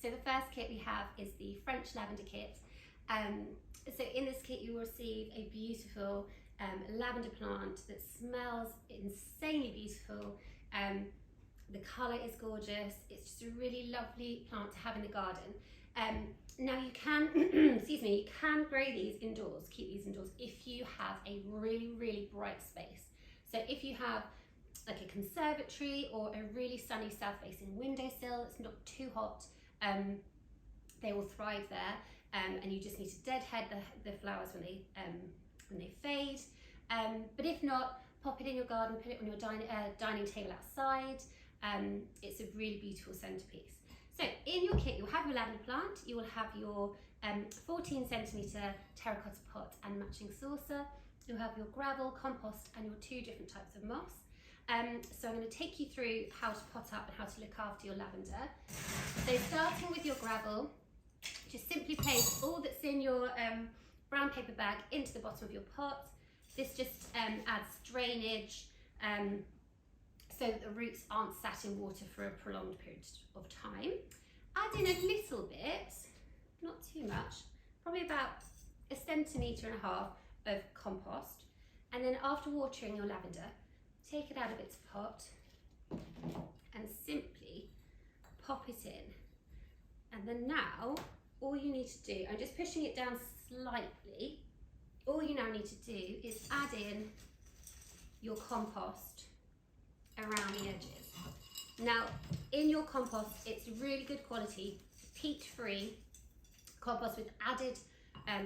So the first kit we have is the French Lavender Kit. So in this kit you will receive a beautiful lavender plant that smells insanely beautiful. The colour is gorgeous. It's just a really lovely plant to have in the garden. Now you can, excuse me, you can grow these indoors, keep these indoors if you have a really bright space. So if you have like a conservatory or a really sunny south-facing windowsill, it's not too hot, they will thrive there. And you just need to deadhead the flowers when they fade. But if not, pop it in your garden, put it on your dining table outside. It's a really beautiful centerpiece. So in your kit, you'll have your lavender plant, you will have your 14 centimeter terracotta pot and matching saucer. You'll have your gravel, compost, and your 2 different types of moss. So I'm going to take you through how to pot up and how to look after your lavender. So starting with your gravel, just simply place all that's in your brown paper bag into the bottom of your pot. This just adds drainage so that the roots aren't sat in water for a prolonged period of time. Add in a little bit, not too much, probably about 1.5 centimeters of compost. And then after watering your lavender, take it out of its pot and simply pop it in. And then now, all you need to do, I'm just pushing it down slightly, all you now need to do is add in your compost around the edges. Now, in your compost, it's really good quality, peat-free compost with added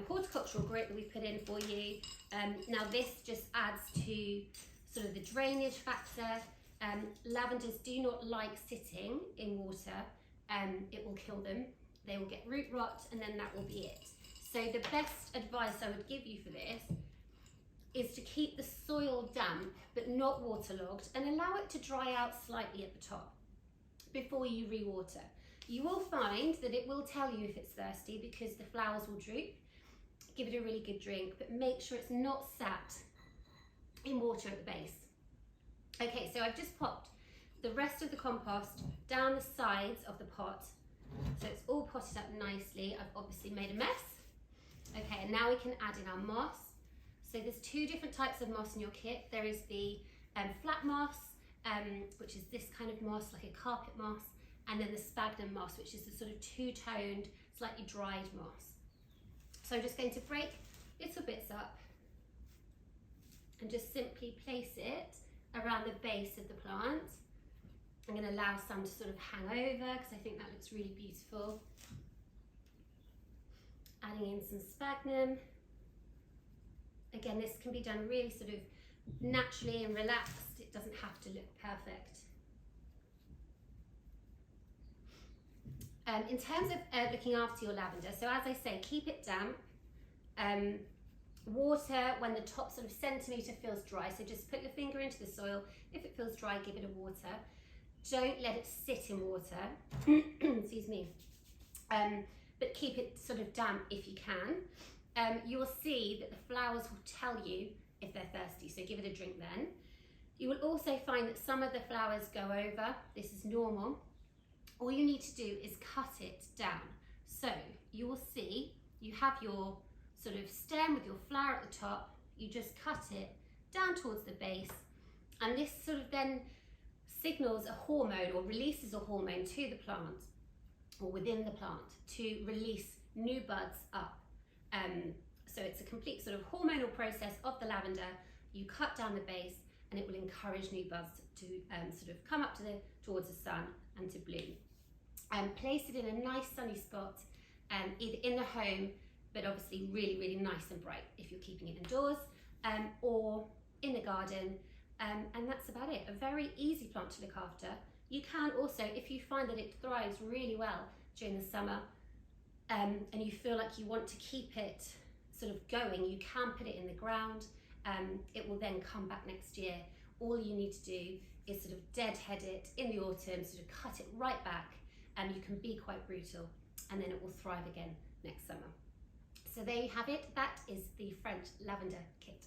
horticultural grit that we put in for you. Now, this just adds to sort of the drainage factor. Lavenders do not like sitting in water. It will kill them. They will get root rot, and then that will be it. So the best advice I would give you for this is to keep the soil damp but not waterlogged, and allow it to dry out slightly at the top before you re-water. You will find that it will tell you if it's thirsty because the flowers will droop. Give it a really good drink, but make sure it's not sat in water at the base. Okay, so I've just popped the rest of the compost down the sides of the pot, so it's all potted up nicely. I've obviously made a mess. Okay, and now we can add in our moss. So there's 2 different types of moss in your kit. There is the flat moss, which is this kind of moss, like a carpet moss, and then the sphagnum moss, which is the sort of 2-toned, slightly dried moss. So I'm just going to break little bits up and just simply place it around the base of the plant. I'm going to allow some to sort of hang over because I think that looks really beautiful. Adding in some sphagnum. Again, this can be done really sort of naturally and relaxed. It doesn't have to look perfect. In terms of looking after your lavender, so as I say, keep it damp. Water when the top sort of centimetre feels dry, so just put your finger into the soil. If it feels dry, give it a water. Don't let it sit in water, excuse me, but keep it sort of damp if you can. You will see that the flowers will tell you if they're thirsty, so give it a drink then. You will also find that some of the flowers go over. This is normal. All you need to do is cut it down. So you will see you have your sort of stem with your flower at the top. You just cut it down towards the base, and this sort of then signals a hormone or releases a hormone to the plant or within the plant to release new buds up. So it's a complete sort of hormonal process of the lavender. You cut down the base and it will encourage new buds to sort of come up towards the sun and to bloom. Place it in a nice sunny spot, either in the home, but obviously really nice and bright if you're keeping it indoors, or in the garden. And that's about it. A very easy plant to look after. You can also, if you find that it thrives really well during the summer, and you feel like you want to keep it sort of going, you can put it in the ground. It will then come back next year. All you need to do is sort of deadhead it in the autumn, sort of cut it right back, and you can be quite brutal, and then it will thrive again next summer. So there you have it. That is the French Lavender Kit.